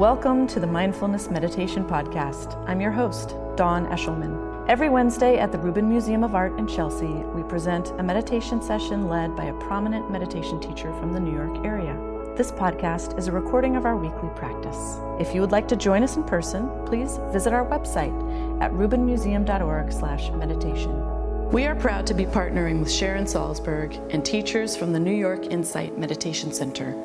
Welcome to the Mindfulness Meditation Podcast. I'm your host, Dawn Eshelman. Every Wednesday at the Rubin Museum of Art in Chelsea, we present a meditation session led by a prominent meditation teacher from the New York area. This podcast is a recording of our weekly practice. If you would like to join us in person, please visit our website at rubinmuseum.org/meditation. We are proud to be partnering with Sharon Salzberg and teachers from the New York Insight Meditation Center.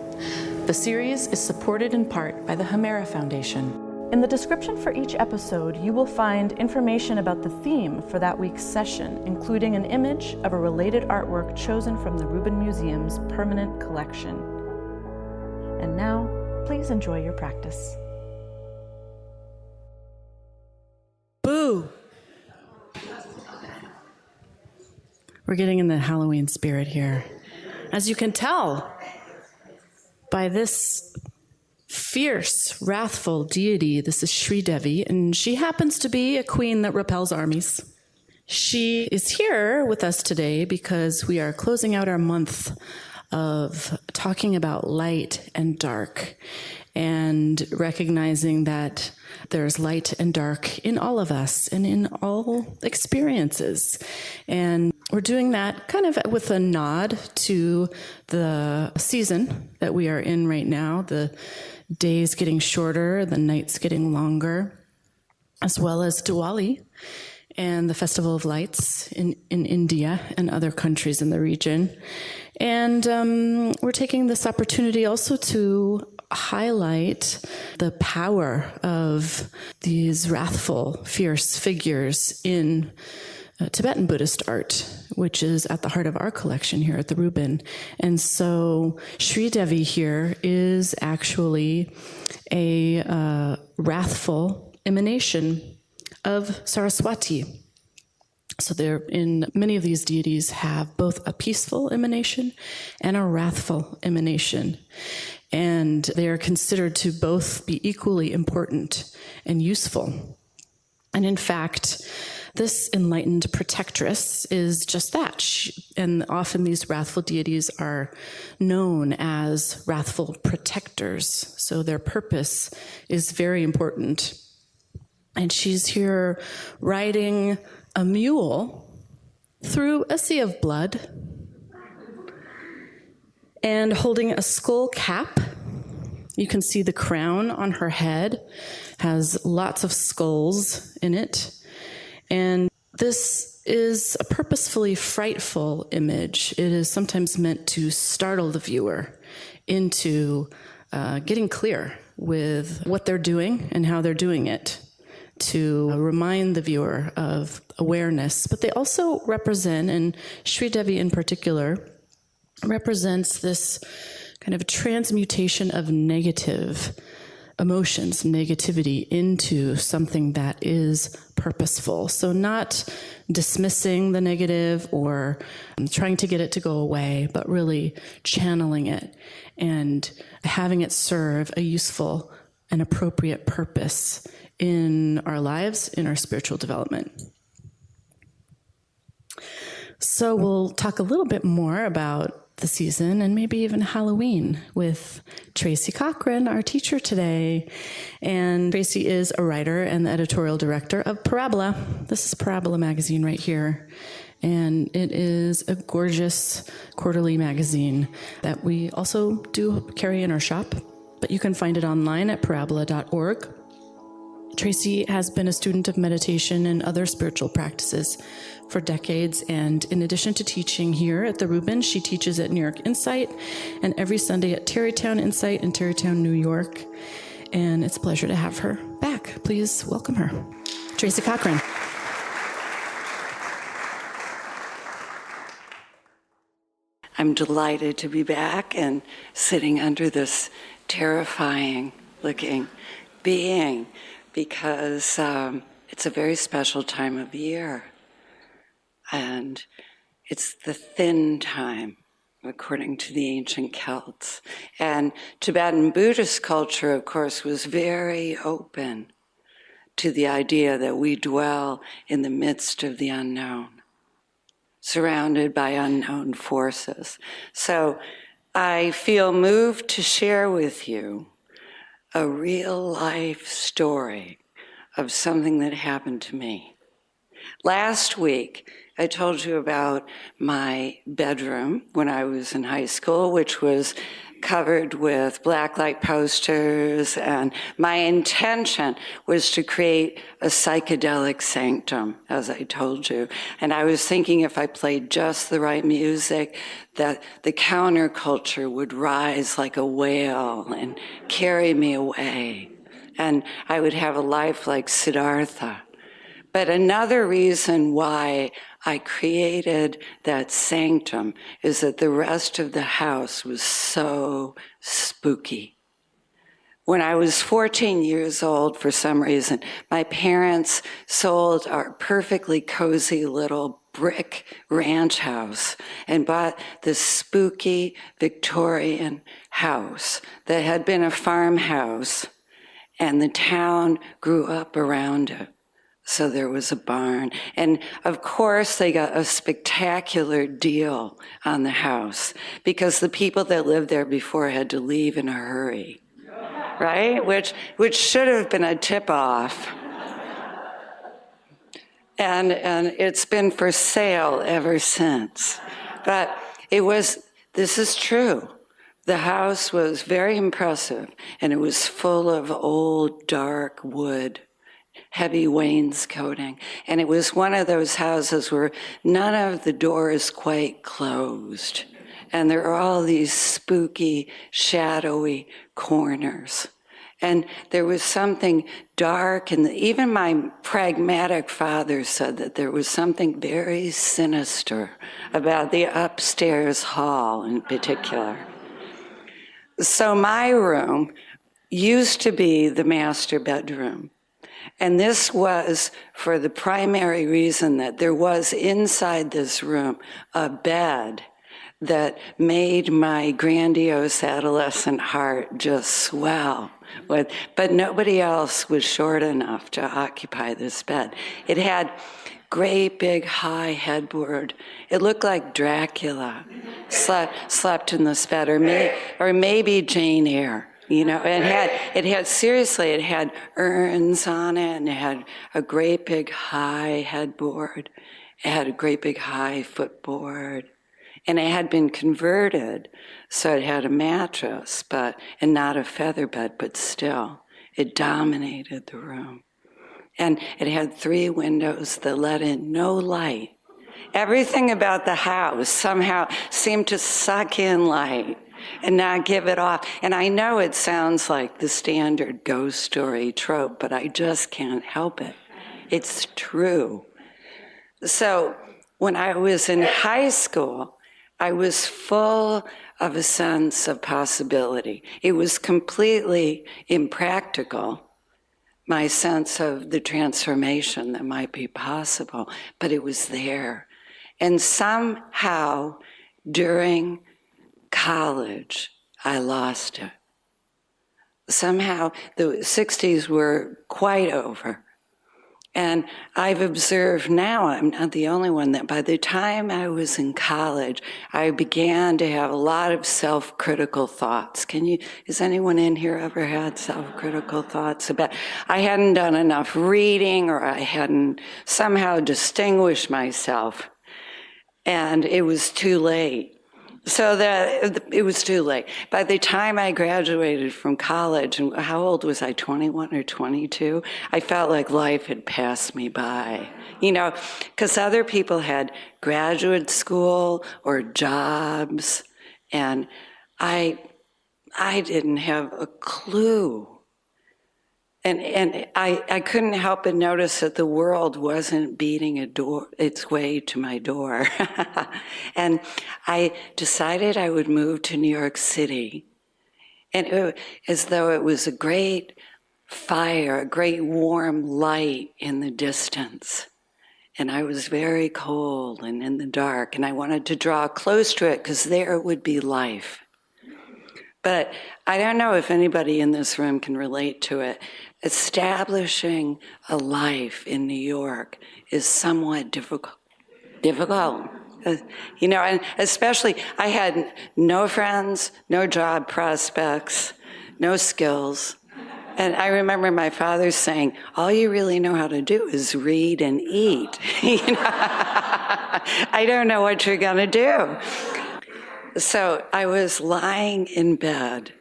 The series is supported in part by the Hemera Foundation. In the description for each episode, you will find information about the theme for that week's session, including an image of a related artwork chosen from the Rubin Museum's permanent collection. And now, please enjoy your practice. Boo! We're getting in the Halloween spirit here. As you can tell by this fierce, wrathful deity, this is Sri Devi, and she happens to be a queen that repels armies. She is here with us today because we are closing out our month of talking about light and dark and recognizing that there's light and dark in all of us and in all experiences. And we're doing that kind of with a nod to the season that we are in right now, the days getting shorter, the nights getting longer, as well as Diwali and the Festival of Lights in India and other countries in the region. And we're taking this opportunity also to highlight the power of these wrathful, fierce figures in Tibetan Buddhist art, which is at the heart of our collection here at the Rubin. And so Sri Devi here is actually a wrathful emanation of Saraswati. So many of these deities have both a peaceful emanation and a wrathful emanation. And they are considered to both be equally important and useful. And in fact, this enlightened protectress is just that. And often these wrathful deities are known as wrathful protectors. So their purpose is very important. And she's here riding a mule through a sea of blood and holding a skull cap. You can see the crown on her head has lots of skulls in it. And this is a purposefully frightful image. It is sometimes meant to startle the viewer into getting clear with what they're doing and how they're doing it, to remind the viewer of awareness. But they also represent, and Sri Devi in particular, represents this kind of transmutation of negative emotions, negativity, into something that is purposeful. So not dismissing the negative or trying to get it to go away, but really channeling it and having it serve a useful and appropriate purpose in our lives, in our spiritual development. So we'll talk a little bit more about the season and maybe even Halloween with Tracy Cochran, our teacher today. And Tracy is a writer and the editorial director of Parabola. This is Parabola magazine right here. And it is a gorgeous quarterly magazine that we also do carry in our shop, but you can find it online at parabola.org. Tracy has been a student of meditation and other spiritual practices for decades, and in addition to teaching here at the Rubin, she teaches at New York Insight and every Sunday at Tarrytown Insight in Tarrytown, New York. And it's a pleasure to have her back. Please welcome her. Tracy Cochran. I'm delighted to be back and sitting under this terrifying looking being, because it's a very special time of year. And it's the thin time, according to the ancient Celts. And Tibetan Buddhist culture, of course, was very open to the idea that we dwell in the midst of the unknown, surrounded by unknown forces. So I feel moved to share with you a real life story of something that happened to me. Last week, I told you about my bedroom when I was in high school, which was covered with blacklight posters, and my intention was to create a psychedelic sanctum, as I told you. And I was thinking if I played just the right music, that the counterculture would rise like a whale and carry me away, and I would have a life like Siddhartha. But another reason why I created that sanctum is that the rest of the house was so spooky. When I was 14 years old, for some reason, my parents sold our perfectly cozy little brick ranch house and bought this spooky Victorian house that had been a farmhouse, and the town grew up around it. So there was a barn. And of course, they got a spectacular deal on the house because the people that lived there before had to leave in a hurry, right? Which should have been a tip-off. And it's been for sale ever since. But this is true. The house was very impressive, and it was full of old, dark wood, heavy wainscoting. And it was one of those houses where none of the doors quite closed. And there are all these spooky, shadowy corners. And there was something dark, and even my pragmatic father said that there was something very sinister about the upstairs hall in particular. So my room used to be the master bedroom. And this was for the primary reason that there was inside this room a bed that made my grandiose adolescent heart just swell. But nobody else was short enough to occupy this bed. It had great big high headboard. It looked like Dracula slept in this bed, or maybe Jane Eyre. You know, it had urns on it, and it had a great big high headboard. It had a great big high footboard. And it had been converted, so it had a mattress, and not a feather bed, but still, it dominated the room. And it had 3 windows that let in no light. Everything about the house somehow seemed to suck in light and not give it off. And I know it sounds like the standard ghost story trope, but I just can't help it. It's true. So when I was in high school, I was full of a sense of possibility. It was completely impractical, my sense of the transformation that might be possible, but it was there. And somehow during college, I lost it. Somehow the 60s were quite over. And I've observed now, I'm not the only one, that by the time I was in college, I began to have a lot of self-critical thoughts. Has anyone in here ever had self-critical thoughts about, I hadn't done enough reading, or I hadn't somehow distinguished myself, and it was too late. So that it was too late. By the time I graduated from college, and how old was I, 21 or 22? I felt like life had passed me by, because other people had graduate school or jobs, and I didn't have a clue. And I couldn't help but notice that the world wasn't beating its way to my door. And I decided I would move to New York City. And as though it was a great fire, a great warm light in the distance. And I was very cold and in the dark, and I wanted to draw close to it because there would be life. But I don't know if anybody in this room can relate to it. Establishing a life in New York is somewhat difficult. And especially I had no friends, no job prospects, no skills, And I remember my father saying, all you really know how to do is read and eat. I don't know what you're going to do. So I was lying in bed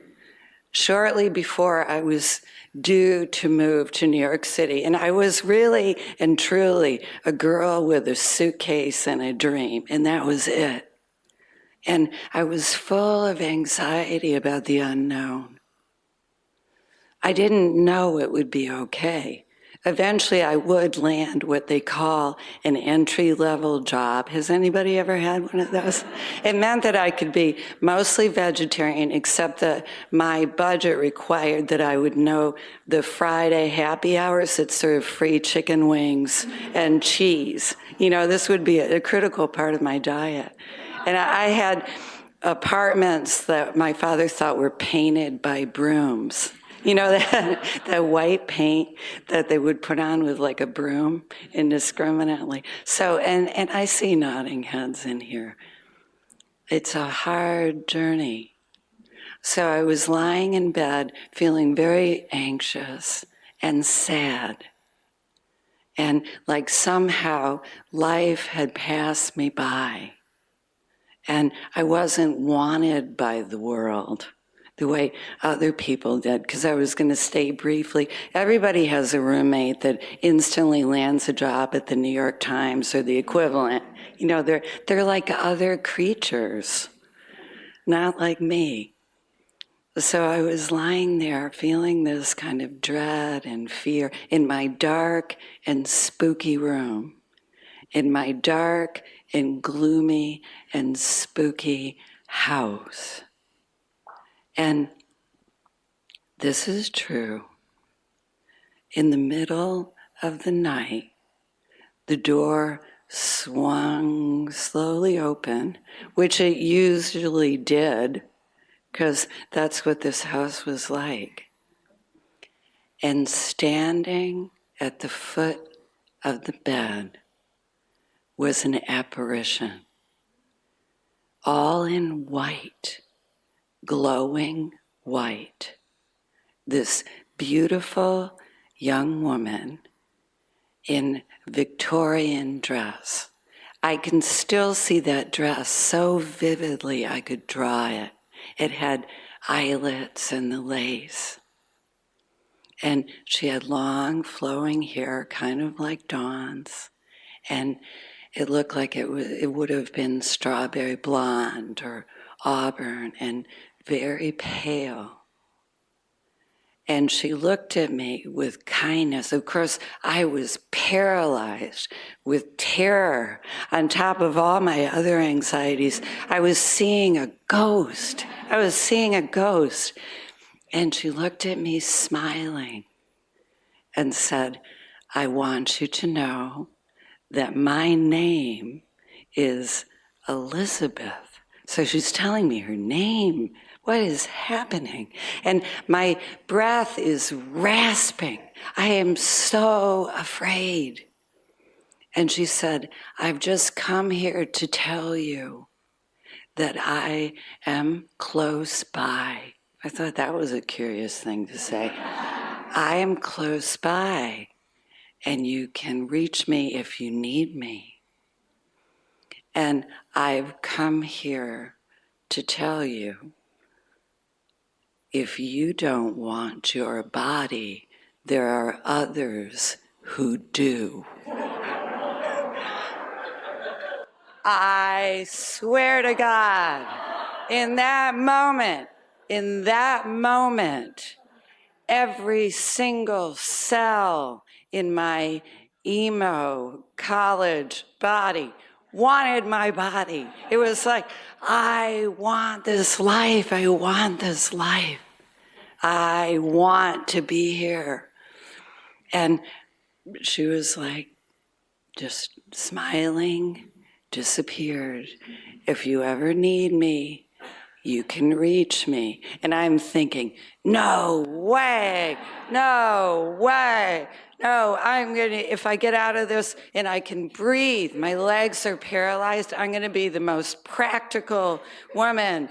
shortly before I was due to move to New York City. And I was really and truly a girl with a suitcase and a dream, and that was it. And I was full of anxiety about the unknown. I didn't know it would be okay. Eventually, I would land what they call an entry-level job. Has anybody ever had one of those? It meant that I could be mostly vegetarian, except that my budget required that I would know the Friday happy hours that serve free chicken wings and cheese. You know, this would be a critical part of my diet. And I had apartments that my father thought were painted by brooms. You know, that white paint that they would put on with like a broom indiscriminately. So, and I see nodding heads in here. It's a hard journey. So I was lying in bed feeling very anxious and sad. And like somehow life had passed me by. And I wasn't wanted by the world the way other people did, because I was going to stay briefly. Everybody has a roommate that instantly lands a job at the New York Times or the equivalent. You know, they're like other creatures, not like me. So I was lying there feeling this kind of dread and fear in my dark and spooky room, in my dark and gloomy and spooky house. And this is true. In the middle of the night, the door swung slowly open, which it usually did, because that's what this house was like. And standing at the foot of the bed was an apparition, all in white, glowing white. This beautiful young woman in Victorian dress. I can still see that dress so vividly I could draw it. It had eyelets and the lace. And she had long flowing hair, kind of like Dawn's. And it looked like it would have been strawberry blonde or auburn and very pale. And she looked at me with kindness. Of course, I was paralyzed with terror. On top of all my other anxieties, I was seeing a ghost. And she looked at me smiling and said, I want you to know that my name is Elizabeth. So she's telling me her name. What is happening? And my breath is rasping. I am so afraid. And she said, I've just come here to tell you that I am close by. I thought that was a curious thing to say. I am close by, and you can reach me if you need me. And I've come here to tell you, if you don't want your body, there are others who do. I swear to God, in that moment, every single cell in my emo college body wanted my body. It was like, I want this life. I want this life. I want to be here. And she was like, just smiling, disappeared. If you ever need me, you can reach me. And I'm thinking, no way, no, I'm gonna, if I get out of this and I can breathe, my legs are paralyzed, I'm gonna be the most practical woman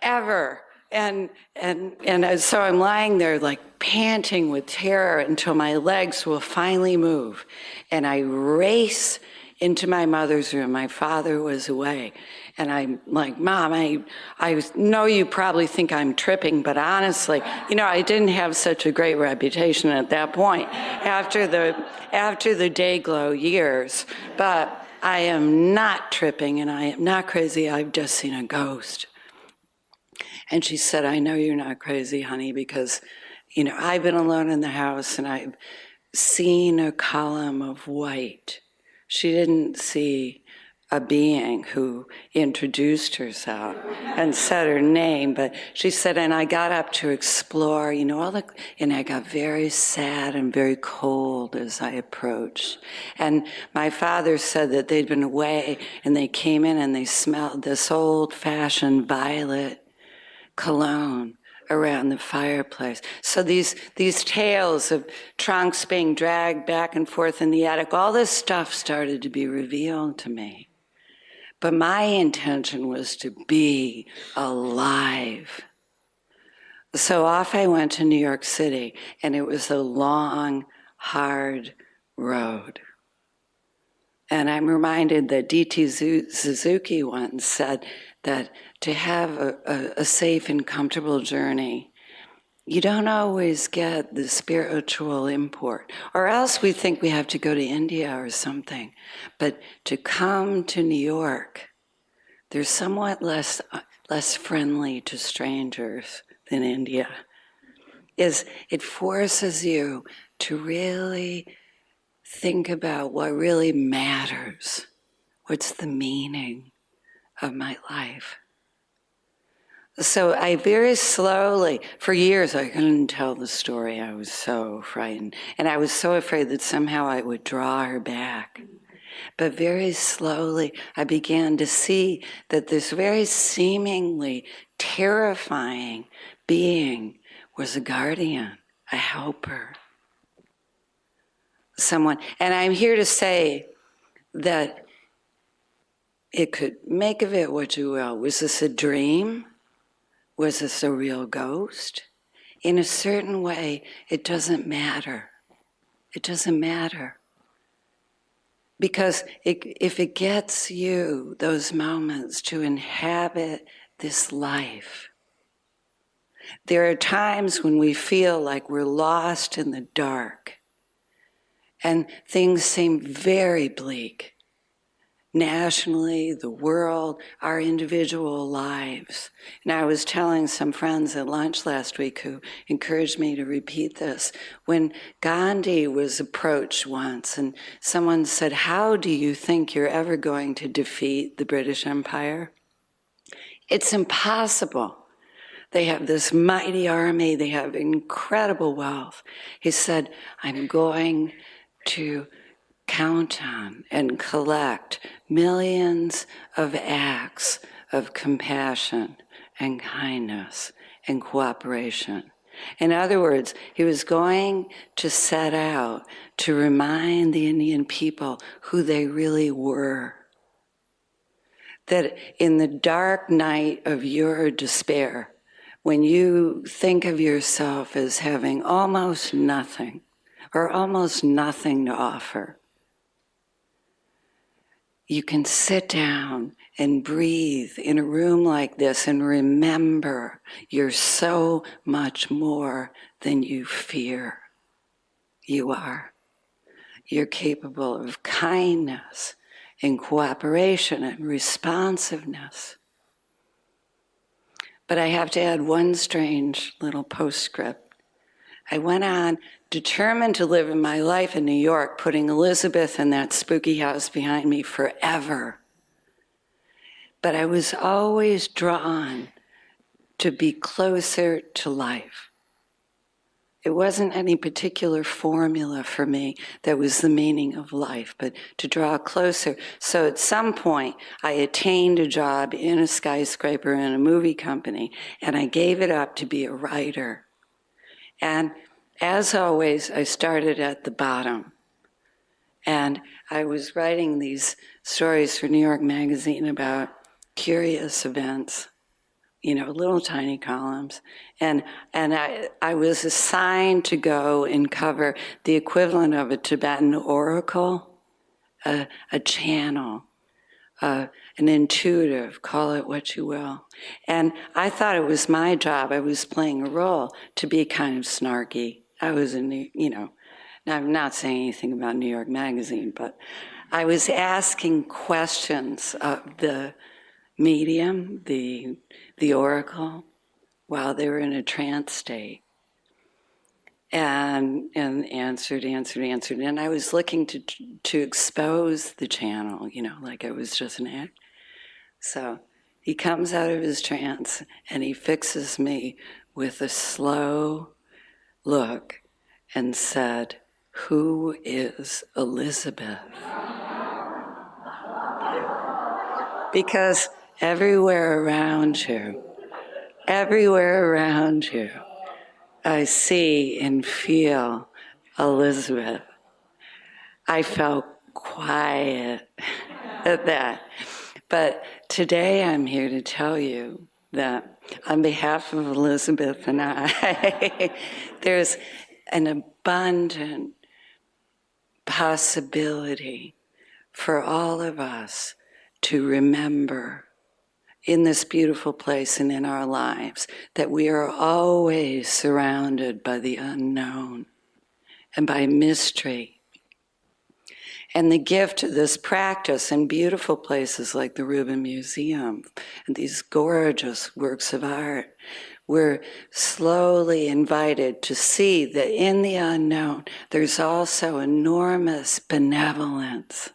ever. So I'm lying there like panting with terror until my legs will finally move. And I race into my mother's room. My father was away. And I'm like, Mom, I know you probably think I'm tripping, but honestly, I didn't have such a great reputation at that point after the day glow years. But I am not tripping and I am not crazy. I've just seen a ghost. And she said, I know you're not crazy, honey, because, I've been alone in the house and I've seen a column of white. She didn't see a being who introduced herself and said her name, but she said, and I got up to explore, and I got very sad and very cold as I approached. And my father said that they'd been away and they came in and they smelled this old-fashioned violet cologne around the fireplace. So these tales of trunks being dragged back and forth in the attic, all this stuff started to be revealed to me. But my intention was to be alive. So off I went to New York City, and it was a long, hard road. And I'm reminded that D.T. Suzuki once said that to have a safe and comfortable journey, you don't always get the spiritual import. Or else we think we have to go to India or something. But to come to New York, they're somewhat less friendly to strangers than India. It forces you to really think about what really matters. What's the meaning of my life? So I very slowly, for years, I couldn't tell the story. I was so frightened. And I was so afraid that somehow I would draw her back. But very slowly, I began to see that this very seemingly terrifying being was a guardian, a helper, someone. And I'm here to say that it could make of it what you will. Was this a dream? Was this a real ghost? In a certain way, it doesn't matter. It doesn't matter. Because if it gets you those moments to inhabit this life, there are times when we feel like we're lost in the dark and things seem very bleak. Nationally, the world, our individual lives. And I was telling some friends at lunch last week who encouraged me to repeat this. When Gandhi was approached once and someone said, how do you think you're ever going to defeat the British Empire? It's impossible. They have this mighty army, they have incredible wealth. He said, I'm going to count on and collect millions of acts of compassion and kindness and cooperation. In other words, he was going to set out to remind the Indian people who they really were. That in the dark night of your despair, when you think of yourself as having almost nothing or almost nothing to offer, you can sit down and breathe in a room like this and remember you're so much more than you fear you are. You're capable of kindness and cooperation and responsiveness. But I have to add one strange little postscript. I went on determined to live in my life in New York, putting Elizabeth in that spooky house behind me forever. But I was always drawn to be closer to life. It wasn't any particular formula for me that was the meaning of life, but to draw closer. So at some point, I attained a job in a skyscraper in a movie company, and I gave it up to be a writer. And as always, I started at the bottom. And I was writing these stories for New York Magazine about curious events little tiny columns. And I was assigned to go and cover the equivalent of a Tibetan oracle, a channel, an intuitive, call it what you will. And I thought it was my job, I was playing a role, to be kind of snarky. I was I'm not saying anything about New York Magazine, but I was asking questions of the medium, the oracle, while they were in a trance state. And answered. And I was looking to expose the channel, like it was just an act. So he comes out of his trance and he fixes me with a slow look and said, "Who is Elizabeth?" Because everywhere around you, I see and feel Elizabeth. I felt quiet at that. But today I'm here to tell you that on behalf of Elizabeth and I, there's an abundant possibility for all of us to remember in this beautiful place and in our lives that we are always surrounded by the unknown and by mystery. And the gift of this practice in beautiful places like the Rubin Museum and these gorgeous works of art, we're slowly invited to see that in the unknown, there's also enormous benevolence,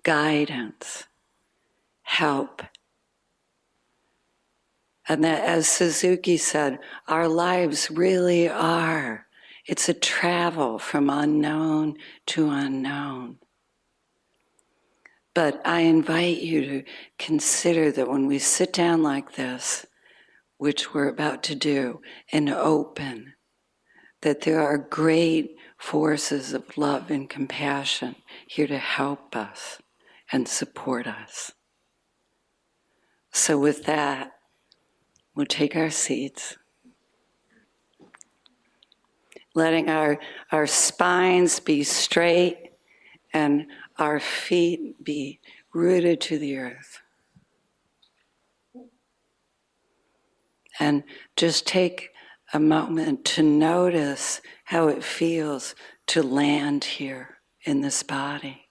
guidance, help. And that, as Suzuki said, our lives really are. It's a travel from unknown to unknown. But I invite you to consider that when we sit down like this, which we're about to do, and open, that there are great forces of love and compassion here to help us and support us. So with that, we'll take our seats, letting our spines be straight and our feet be rooted to the earth. And just take a moment to notice how it feels to land here in this body.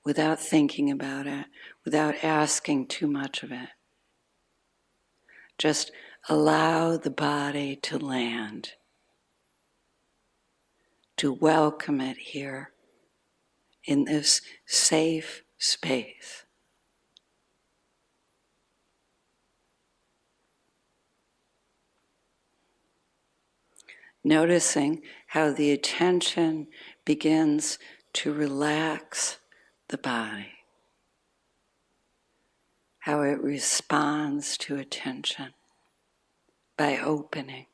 Without thinking about it, without asking too much of it. Just allow the body to land, to welcome it here in this safe space. Noticing how the attention begins to relax the body, how it responds to attention by opening.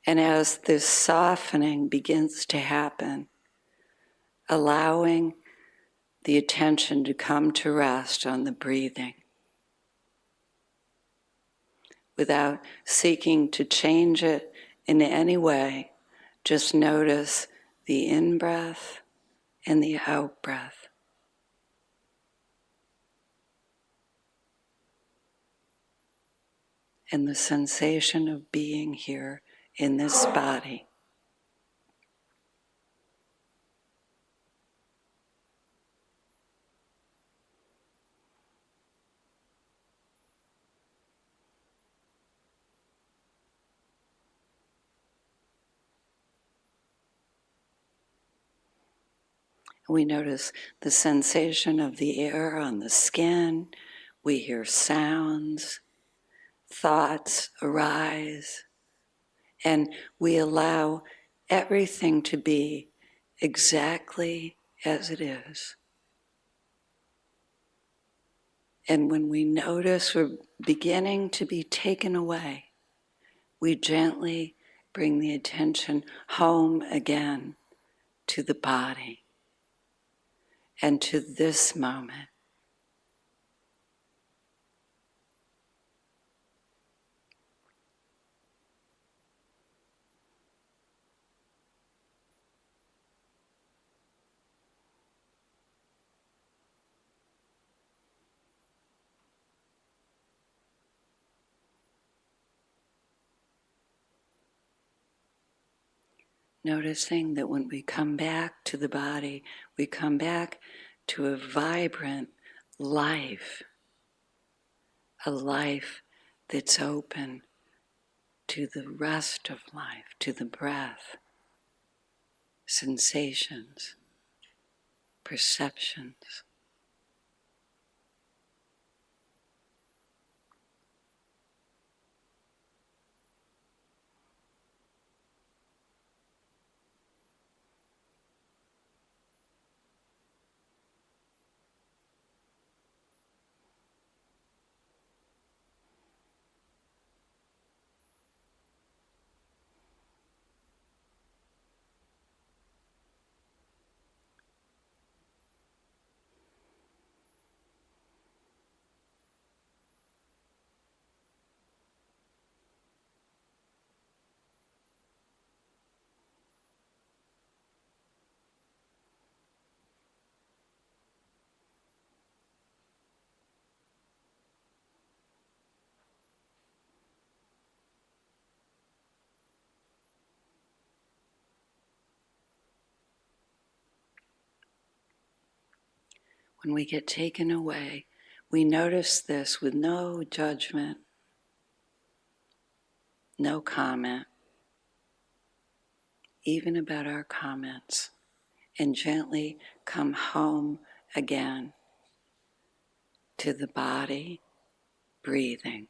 And as this softening begins to happen, allowing the attention to come to rest on the breathing, without seeking to change it in any way, just notice the in-breath and the out-breath. And the sensation of being here in this body. We notice the sensation of the air on the skin. We hear sounds, thoughts arise, and we allow everything to be exactly as it is. And when we notice we're beginning to be taken away, we gently bring the attention home again to the body. and to this moment. Noticing that when we come back to the body, we come back to a vibrant life, a life that's open to the rest of life, to the breath, sensations, perceptions. When we get taken away, we notice this with no judgment, no comment, even about our comments, and gently come home again to the body, breathing.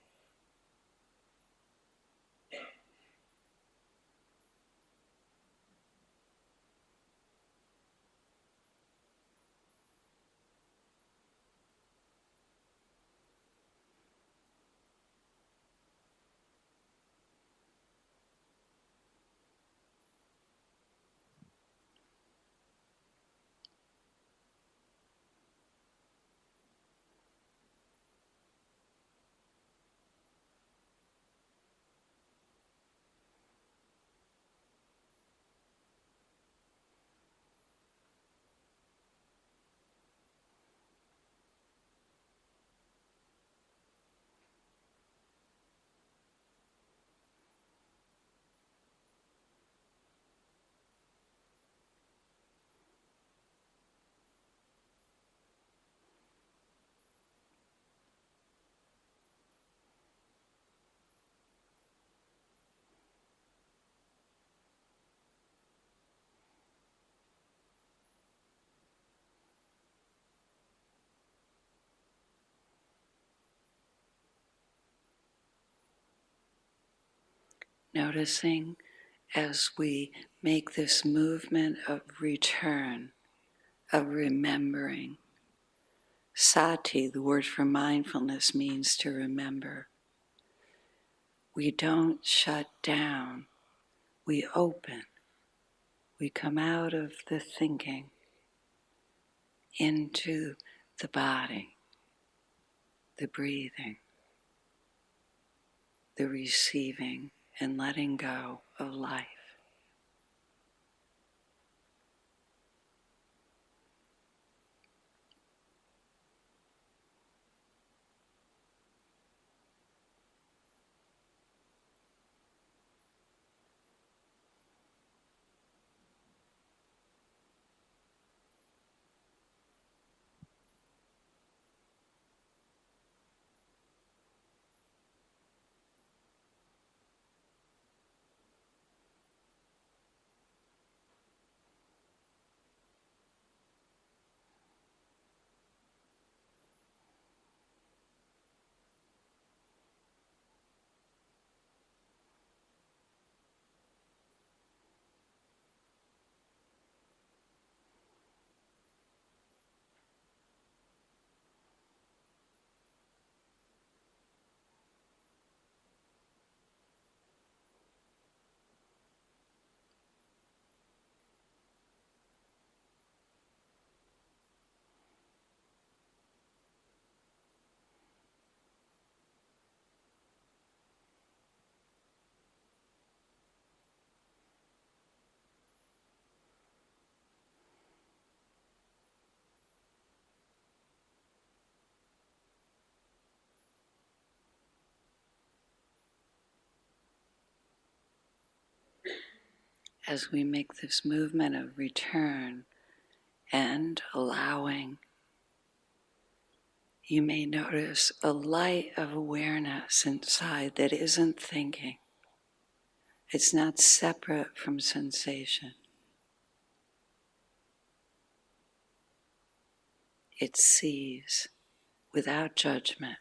Noticing as we make this movement of return, of remembering. Sati, the word for mindfulness, means to remember. We don't shut down, we open. We come out of the thinking into the body, the breathing, the receiving and letting go of life. as we make this movement of return and allowing, you may notice a light of awareness inside that isn't thinking. It's not separate from sensation. It sees without judgment.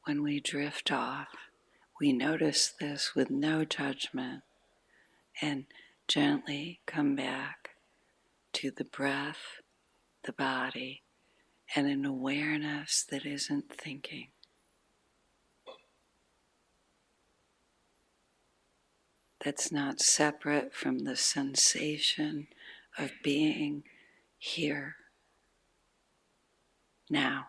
When we drift off, we notice this with no judgment and gently come back to the breath, the body, and an awareness that isn't thinking. That's not separate from the sensation of being here, now.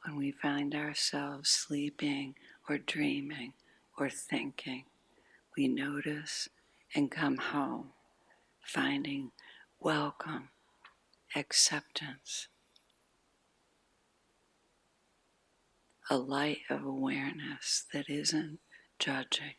When we find ourselves sleeping or dreaming or thinking, we notice and come home, finding welcome, acceptance, a light of awareness that isn't judging.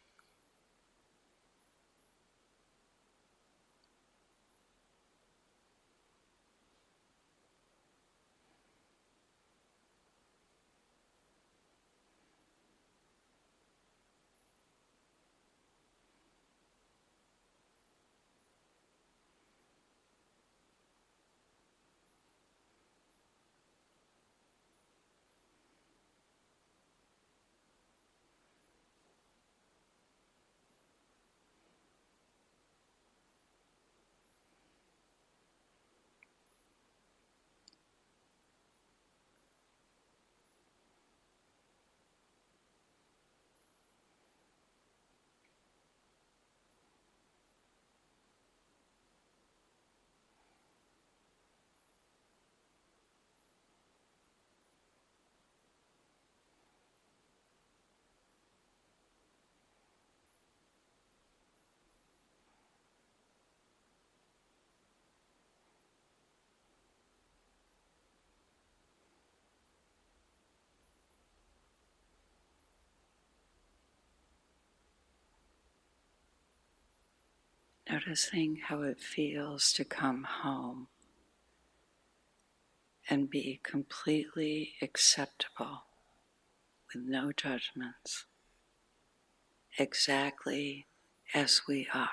noticing how it feels to come home and be completely acceptable with no judgments, exactly as we are.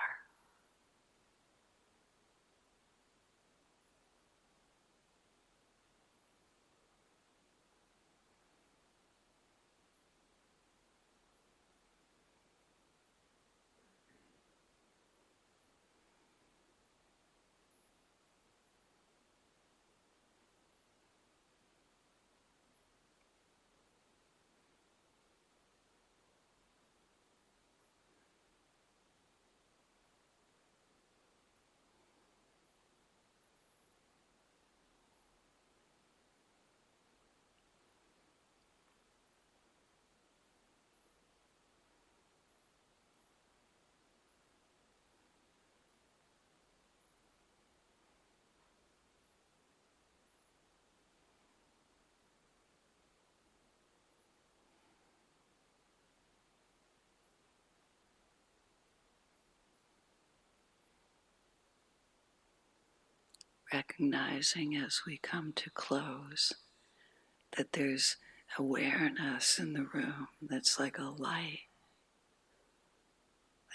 Recognizing as we come to close that there's awareness in the room that's like a light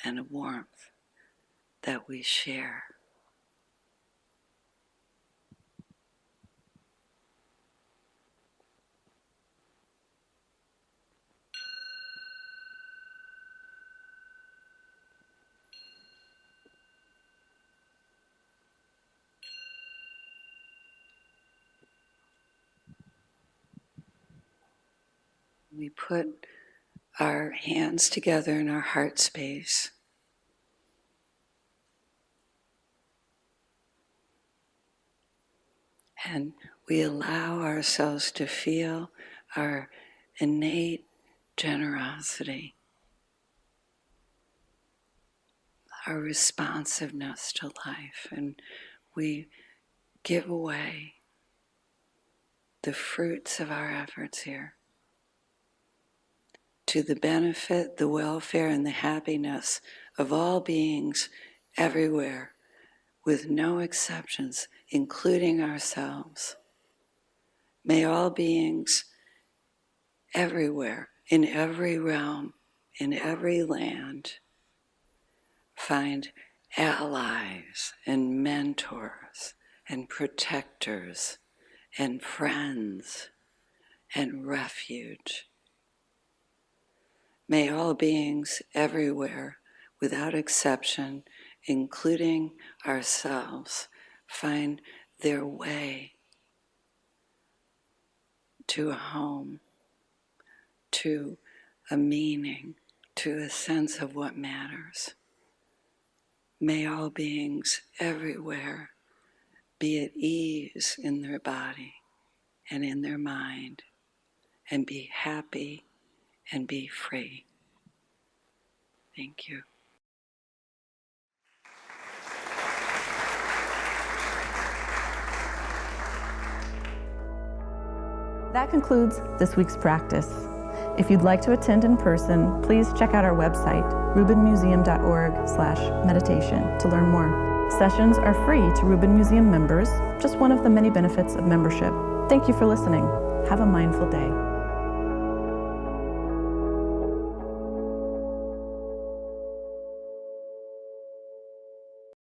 and a warmth that we share. We put our hands together in our heart space. And we allow ourselves to feel our innate generosity, our responsiveness to life, and we give away the fruits of our efforts here to the benefit, the welfare, and the happiness of all beings everywhere, with no exceptions, including ourselves. May all beings everywhere, in every realm, in every land, find allies and mentors and protectors and friends and refuge. May all beings everywhere, without exception, including ourselves, find their way to a home, to a meaning, to a sense of what matters. May all beings everywhere be at ease in their body and in their mind, and be happy and be free. Thank you. That concludes this week's practice. If you'd like to attend in person, please check out our website, rubinmuseum.org/meditation, to learn more. Sessions are free to Rubin Museum members, just one of the many benefits of membership. Thank you for listening. Have a mindful day.